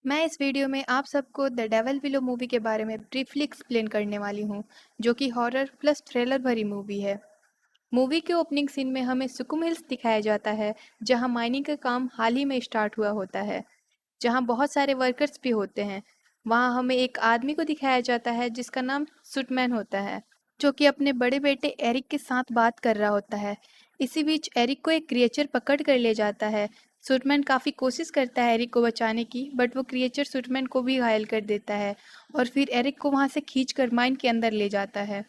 मैं इस वीडियो में आप सबको द डेविल बिलो मूवी के बारे में ब्रीफली एक्सप्लेन करने वाली हूँ, जो कि हॉरर प्लस थ्रिलर भरी मूवी है। मूवी के ओपनिंग सीन में हमें सुकुम हिल्स दिखाया जाता है, जहाँ माइनिंग का काम हाल ही में स्टार्ट हुआ होता है, जहाँ बहुत सारे वर्कर्स भी होते हैं। वहाँ हमें एक आदमी को दिखाया जाता है जिसका नाम सुटमैन होता है, जो कि अपने बड़े बेटे एरिक के साथ बात कर रहा होता है। इसी बीच एरिक को एक क्रिएचर पकड़ कर ले जाता है। सुटमैन काफ़ी कोशिश करता है एरिक को बचाने की, बट वो क्रिएचर सुटमैन को भी घायल कर देता है और फिर एरिक को वहाँ से खींचकर माइन के अंदर ले जाता है।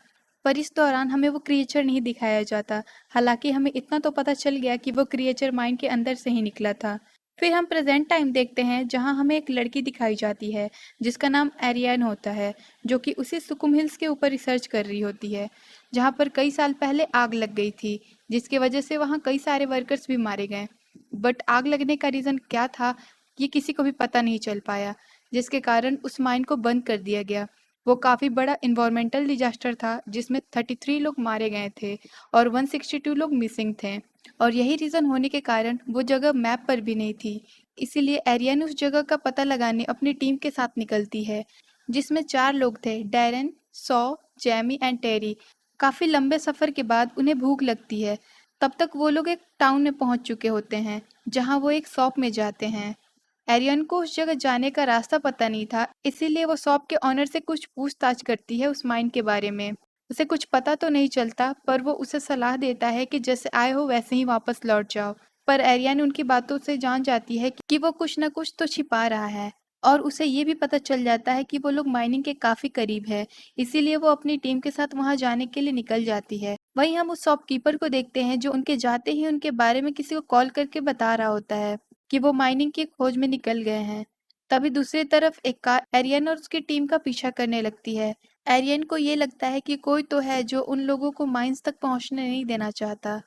पर इस दौरान हमें वो क्रिएचर नहीं दिखाया जाता। हालांकि हमें इतना तो पता चल गया कि वो क्रिएचर माइन के अंदर से ही निकला था। फिर हम प्रेजेंट टाइम देखते हैं, जहां हमें एक लड़की दिखाई जाती है जिसका नाम एरियन होता है, जो कि उसी सुकुम हिल्स के ऊपर रिसर्च कर रही होती है, जहां पर कई साल पहले आग लग गई थी, जिसकी वजह से वहां कई सारे वर्कर्स भी मारे गए। बट आग लगने का रीज़न क्या था, ये किसी को भी पता नहीं चल पाया, जिसके कारण उस माइन को बंद कर दिया गया। वो काफ़ी बड़ा इन्वायरमेंटल डिजास्टर था, जिसमें 33 लोग मारे गए थे और 162 लोग मिसिंग थे। और यही रीज़न होने के कारण वो जगह मैप पर भी नहीं थी। इसीलिए एरियन उस जगह का पता लगाने अपनी टीम के साथ निकलती है, जिसमें 4 लोग थे, डैरन, सॉ, जैमी एंड टेरी। काफ़ी लंबे सफ़र के बाद उन्हें भूख लगती है। तब तक वो लोग एक टाउन में पहुंच चुके होते हैं, जहां वो एक शॉप में जाते हैं। एरियन को उस जगह जाने का रास्ता पता नहीं था, इसीलिए वो शॉप के ऑनर से कुछ पूछताछ करती है उस माइन के बारे में। उसे कुछ पता तो नहीं चलता, पर वो उसे सलाह देता है कि जैसे आए हो वैसे ही वापस लौट जाओ। पर एरियन उनकी बातों से जान जाती है कि वो कुछ न कुछ तो छिपा रहा है, और उसे ये भी पता चल जाता है कि वो लोग माइनिंग के काफी करीब है। इसीलिए वो अपनी टीम के साथ वहां जाने के लिए निकल जाती है। वहीं हम उस शॉपकीपर को देखते हैं, जो उनके जाते ही उनके बारे में किसी को कॉल करके बता रहा होता है कि वो माइनिंग की खोज में निकल गए हैं। तभी दूसरी तरफ एक कार एरियन और उसकी टीम का पीछा करने लगती है। एरियन को ये लगता है कि कोई तो है जो उन लोगों को माइंस तक पहुंचने नहीं देना चाहता।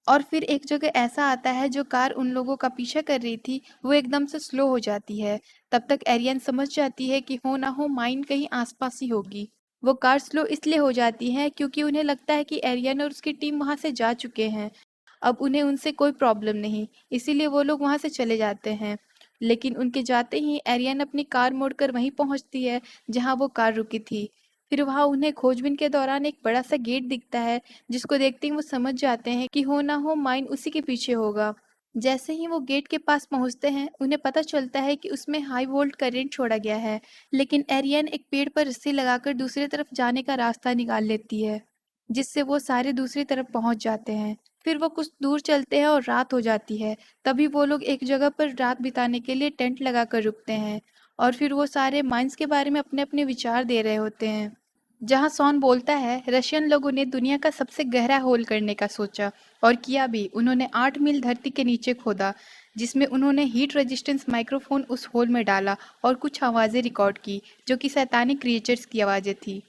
और फिर एक जगह ऐसा आता है, जो कार उन लोगों का पीछा कर रही थी वो एकदम से स्लो हो जाती है। तब तक एरियन समझ जाती है कि हो ना हो माइन कहीं आसपास ही होगी। वो कार स्लो इसलिए हो जाती है क्योंकि उन्हें लगता है कि एरियन और उसकी टीम वहां से जा चुके हैं। अब उन्हें उनसे कोई प्रॉब्लम नहीं, इसीलिए वो लोग वहां से चले जाते हैं। लेकिन उनके जाते ही एरियन अपनी कार मोड़कर वहीं पहुंचती है जहां वो कार रुकी थी। फिर वहां उन्हें खोजबीन के दौरान एक बड़ा सा गेट दिखता है, जिसको देखते ही वो समझ जाते हैं कि हो ना हो माइन उसी के पीछे होगा। जैसे ही वो गेट के पास पहुंचते हैं, उन्हें पता चलता है कि उसमें हाई वोल्ट करंट छोड़ा गया है। लेकिन एरियन एक पेड़ पर रस्सी लगाकर दूसरी तरफ जाने का रास्ता निकाल लेती है, जिससे वो सारे दूसरी तरफ पहुंच जाते हैं। फिर वो कुछ दूर चलते हैं और रात हो जाती है। तभी वो लोग एक जगह पर रात बिताने के लिए टेंट लगाकर रुकते हैं, और फिर वो सारे माइंस के बारे में अपने अपने विचार दे रहे होते हैं। जहां सॉन बोलता है, रशियन लोगों ने दुनिया का सबसे गहरा होल करने का सोचा, और किया भी। उन्होंने 8 मील धरती के नीचे खोदा, जिसमें उन्होंने हीट रेजिस्टेंस माइक्रोफोन उस होल में डाला और कुछ आवाज़ें रिकॉर्ड की, जो कि शैतानी क्रिएचर्स की आवाज़ें थी।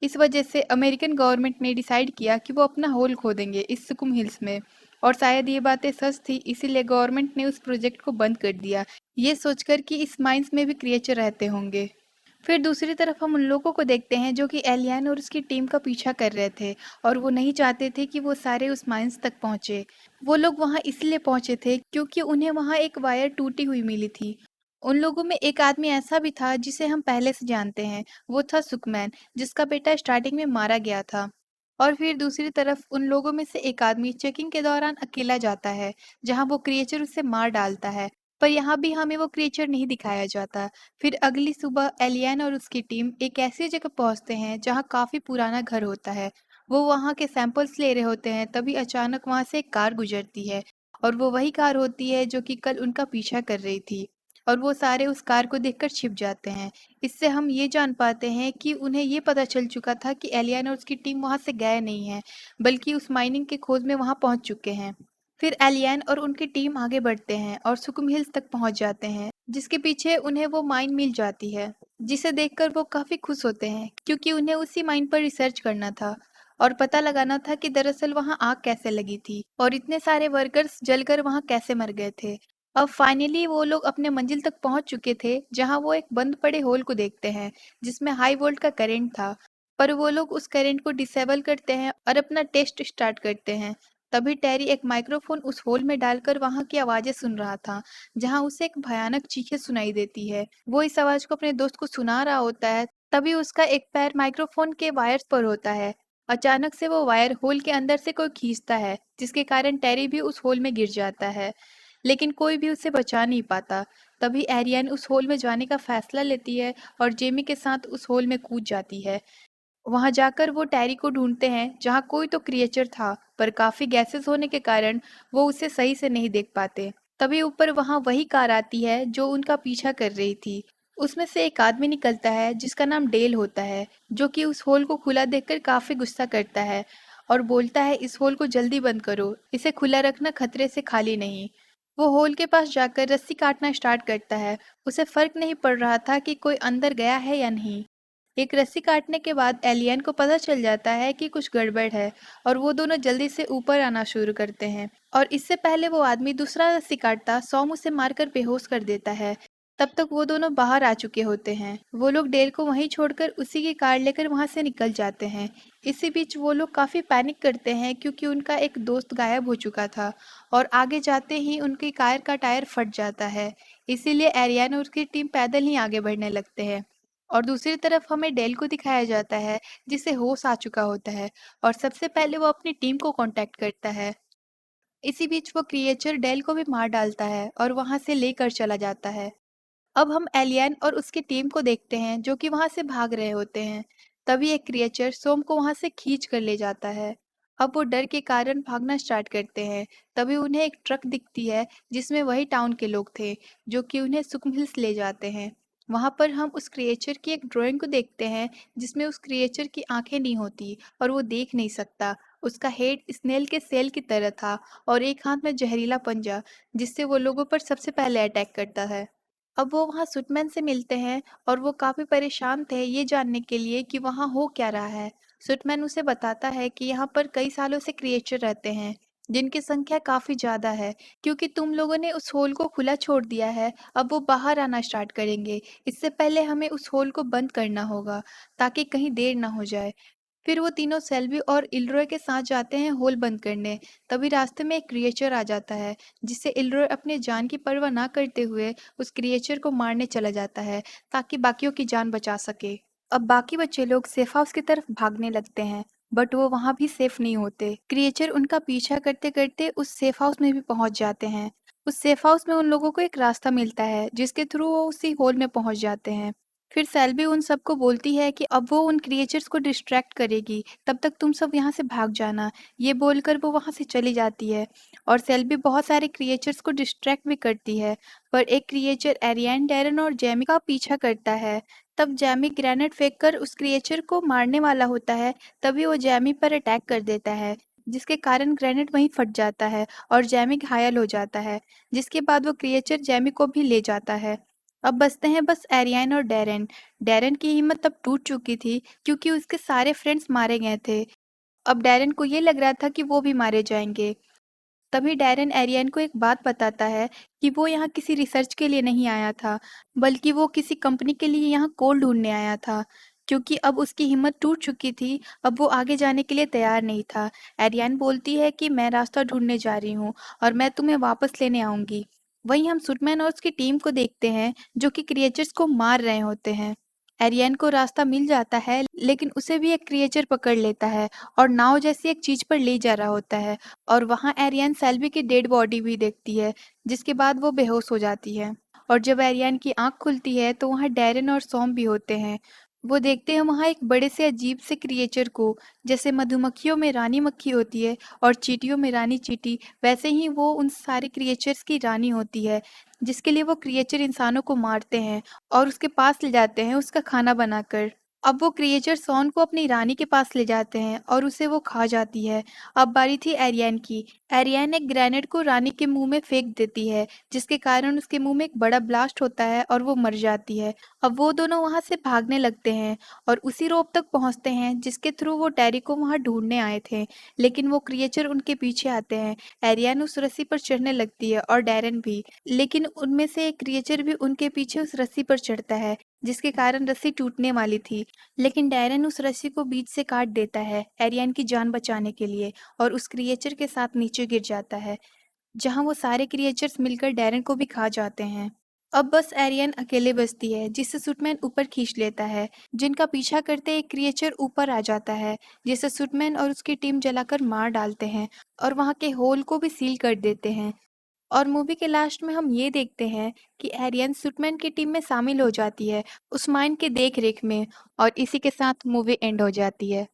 इस वजह से अमेरिकन गवर्नमेंट ने डिसाइड किया कि वो अपना होल खोदेंगे इस सुकुम हिल्स में। और शायद ये बातें सच थी, इसीलिए गवर्नमेंट ने उस प्रोजेक्ट को बंद कर दिया, ये सोचकर कि इस माइंस में भी क्रिएचर रहते होंगे। फिर दूसरी तरफ हम उन लोगों को देखते हैं जो कि एलियन और उसकी टीम का पीछा कर रहे थे, और वो नहीं चाहते थे कि वो सारे उस माइंस तक पहुंचे। वो लोग वहां इसलिए पहुंचे थे क्योंकि उन्हें वहां एक वायर टूटी हुई मिली थी। उन लोगों में एक आदमी ऐसा भी था जिसे हम पहले से जानते हैं, वो था सुकमैन, जिसका बेटा स्टार्टिंग में मारा गया था। और फिर दूसरी तरफ उन लोगों में से एक आदमी चेकिंग के दौरान अकेला जाता है, जहां वो क्रिएचर उसे मार डालता है। पर यहाँ भी हमें वो क्रिएचर नहीं दिखाया जाता। फिर अगली सुबह एलियन और उसकी टीम एक ऐसी जगह पहुंचते हैं जहां काफी पुराना घर होता है। वो वहां के सैंपल्स ले रहे होते हैं, तभी अचानक वहां से एक कार गुजरती है, और वो वही कार होती है जो कि कल उनका पीछा कर रही थी। और वो सारे उस कार को देखकर छिप जाते हैं। इससे हम ये जान पाते हैं कि उन्हें ये पता चल चुका था कि एलियन और उसकी टीम वहां से गए नहीं हैं, बल्कि उस माइनिंग के खोज में वहां पहुंच चुके हैं। फिर एलियन और उनकी टीम आगे बढ़ते हैं और सुकुम हिल्स तक पहुंच जाते हैं, जिसके पीछे उन्हें वो माइन मिल जाती है, जिसे देखकर वो काफी खुश होते हैं क्योंकि उन्हें उसी माइन पर रिसर्च करना था और पता लगाना था कि दरअसल वहां आग कैसे लगी थी और इतने सारे वर्कर्स जलकर वहां कैसे मर गए थे। अब फाइनली वो लोग अपने मंजिल तक पहुंच चुके थे, जहां वो एक बंद पड़े होल को देखते हैं जिसमें हाई वोल्ट का करंट था। पर वो लोग उस करंट को डिसेबल करते हैं और अपना टेस्ट स्टार्ट करते हैं। तभी टेरी एक माइक्रोफोन उस होल में डालकर वहां की आवाजें सुन रहा था, जहां उसे एक भयानक चीखें सुनाई देती है। वो इस आवाज को अपने दोस्त को सुना रहा होता है, तभी उसका एक पैर माइक्रोफोन के वायर्स पर होता है। अचानक से वो वायर होल के अंदर से कोई खींचता है, जिसके कारण टेरी भी उस होल में गिर जाता है, लेकिन कोई भी उसे बचा नहीं पाता। तभी एरियन उस होल में जाने का फैसला लेती है और जेमी के साथ उस होल में कूद जाती है। वहां जाकर वो टैरी को ढूंढते हैं, जहां कोई तो क्रिएचर था, पर काफी गैसेस होने के कारण वो उसे सही से नहीं देख पाते। तभी ऊपर वहां वही कार आती है जो उनका पीछा कर रही थी। उसमें से एक आदमी निकलता है जिसका नाम डेल होता है, जो कि उस होल को खुला देखकर काफी गुस्सा करता है और बोलता है इस होल को जल्दी बंद करो, इसे खुला रखना खतरे से खाली नहीं। वो होल के पास जाकर रस्सी काटना स्टार्ट करता है। उसे फर्क नहीं पड़ रहा था कि कोई अंदर गया है या नहीं। एक रस्सी काटने के बाद एलियन को पता चल जाता है कि कुछ गड़बड़ है और वो दोनों जल्दी से ऊपर आना शुरू करते हैं। और इससे पहले वो आदमी दूसरा रस्सी काटता सॉम उसे मारकर बेहोश कर देता है। तब तक वो दोनों बाहर आ चुके होते हैं। वो लोग डेल को वहीं छोड़कर उसी की कार लेकर वहां से निकल जाते हैं। इसी बीच वो लोग काफी पैनिक करते हैं क्योंकि उनका एक दोस्त गायब हो चुका था और आगे जाते ही उनकी कार का टायर फट जाता है। इसीलिए एरियन और उसकी टीम पैदल ही आगे बढ़ने लगते हैं। और दूसरी तरफ हमें डेल को दिखाया जाता है, जिसे होश आ चुका होता है और सबसे पहले वो अपनी टीम को कांटेक्ट करता है। इसी बीच वो क्रिएचर डेल को भी मार डालता है और वहां से लेकर चला जाता है। अब हम एलियन और उसकी टीम को देखते हैं जो कि वहां से भाग रहे होते हैं। तभी एक क्रिएचर सोम को वहां से खींच कर ले जाता है। अब वो डर के कारण भागना स्टार्ट करते हैं। तभी उन्हें एक ट्रक दिखती है जिसमें वही टाउन के लोग थे, जो कि उन्हें सुखम हिल्स ले जाते हैं। वहां पर हम उस क्रिएचर की एक ड्राइंग को देखते हैं जिसमें उस क्रिएचर की आंखें नहीं होती और वो देख नहीं सकता। उसका हेड स्नेल के सेल की तरह था और एक हाथ में जहरीला पंजा, जिससे वो लोगों पर सबसे पहले अटैक करता है। अब वो वहाँ सुटमैन से मिलते हैं और वो काफ़ी परेशान थे ये जानने के लिए कि वहाँ हो क्या रहा है। सुटमैन उसे बताता है कि यहाँ पर कई सालों से क्रिएचर रहते हैं, जिनकी संख्या काफ़ी ज़्यादा है। क्योंकि तुम लोगों ने उस होल को खुला छोड़ दिया है, अब वो बाहर आना स्टार्ट करेंगे। इससे पहले हमें उस होल को बंद करना होगा, ताकि कहीं देर ना हो जाए। फिर वो तीनों सेल्वी और इल्रोय के साथ जाते हैं होल बंद करने। तभी रास्ते में एक क्रिएचर आ जाता है, जिससे इल्रोय अपने जान की परवाह ना करते हुए उस क्रिएचर को मारने चला जाता है, ताकि बाकियों की जान बचा सके। अब बाकी बच्चे लोग सेफ हाउस की तरफ भागने लगते हैं, बट वो वहां भी सेफ नहीं होते। क्रिएचर उनका पीछा करते करते उस सेफ हाउस में भी पहुंच जाते हैं। उस सेफ हाउस में उन लोगों को एक रास्ता मिलता है, जिसके थ्रू वो उसी होल में पहुंच जाते हैं। फिर सेल्बी उन सबको बोलती है कि अब वो उन क्रिएचर्स को डिस्ट्रैक्ट करेगी, तब तक तुम सब यहाँ से भाग जाना। ये बोलकर वो वहाँ से चली जाती है और सेल्बी बहुत सारे क्रिएचर्स को डिस्ट्रैक्ट भी करती है, पर एक क्रिएचर एरियन, डैरन और जैमी का पीछा करता है। तब जैमी ग्रेनेड फेंककर उस क्रिएचर को मारने वाला होता है, तभी वो जैमी पर अटैक कर देता है, जिसके कारण ग्रेनेड वहीं फट जाता है और जैमी घायल हो जाता है। जिसके बाद वो क्रिएचर जैमी को भी ले जाता है। अब बचते हैं बस एरियन और डैरेन। डैरेन की हिम्मत तब टूट चुकी थी क्योंकि उसके सारे फ्रेंड्स मारे गए थे। अब डैरेन को ये लग रहा था कि वो भी मारे जाएंगे। तभी डैरेन एरियन को एक बात बताता है कि वो यहाँ किसी रिसर्च के लिए नहीं आया था, बल्कि वो किसी कंपनी के लिए यहाँ कोल ढूंढने आया था। क्योंकि अब उसकी हिम्मत टूट चुकी थी, अब वो आगे जाने के लिए तैयार नहीं था। एरियन बोलती है कि मैं रास्ता ढूंढने जा रही हूँ और मैं तुम्हें वापस लेने आऊंगी। वहीं हम सुटमैन और उसकी टीम को देखते हैं, जो कि क्रिएचर्स को मार रहे होते हैं। एरियन को रास्ता मिल जाता है, लेकिन उसे भी एक क्रिएचर पकड़ लेता है और नाव जैसी एक चीज पर ले जा रहा होता है। और वहां एरियन सेल्वी की डेड बॉडी भी देखती है, जिसके बाद वो बेहोश हो जाती है। और जब एरियन की आंख खुलती है तो वहां डैरेन और सॉम भी होते हैं। वो देखते हैं वहां एक बड़े से अजीब से क्रिएचर को। जैसे मधुमक्खियों में रानी मक्खी होती है और चींटियों में रानी चींटी, वैसे ही वो उन सारे क्रिएचर्स की रानी होती है, जिसके लिए वो क्रिएचर इंसानों को मारते हैं और उसके पास ले जाते हैं उसका खाना बनाकर। अब वो क्रिएचर सॉन को अपनी रानी के पास ले जाते हैं और उसे वो खा जाती है। अब बारी थी एरियन की। एरियन एक ग्रेनेड को रानी के मुंह में फेंक देती है, जिसके कारण उसके मुंह में एक बड़ा ब्लास्ट होता है और वो मर जाती है। अब वो दोनों वहां से भागने लगते हैं और उसी रोप तक पहुंचते हैं जिसके थ्रू वो टेरी को वहां ढूंढने आए थे, लेकिन वो क्रिएचर उनके पीछे आते हैं। एरियन उस रस्सी पर चढ़ने लगती है और डैरेन भी, लेकिन उनमें से एक क्रिएचर भी उनके पीछे उस रस्सी पर चढ़ता है। जिसके कारण रस्सी टूटने वाली थी। लेकिन डैरेन उस रस्सी को बीच से काट देता है एरियन की जान बचाने के लिए और उस क्रिएचर के साथ नीचे गिर जाता है, जहां वो सारे क्रिएचर्स मिलकर डैरेन को भी खा जाते हैं। अब बस एरियन अकेले बचती है, जिसे सुटमैन ऊपर खींच लेता है। जिनका पीछा करते एक क्रिएचर ऊपर आ जाता है, जिसे सुटमैन और उसकी टीम जलाकर मार डालते हैं और वहां के होल को भी सील कर देते हैं। और मूवी के लास्ट में हम ये देखते हैं कि एरियन सुटमैन की टीम में शामिल हो जाती है, उस माइन के देख रेख में। और इसी के साथ मूवी एंड हो जाती है।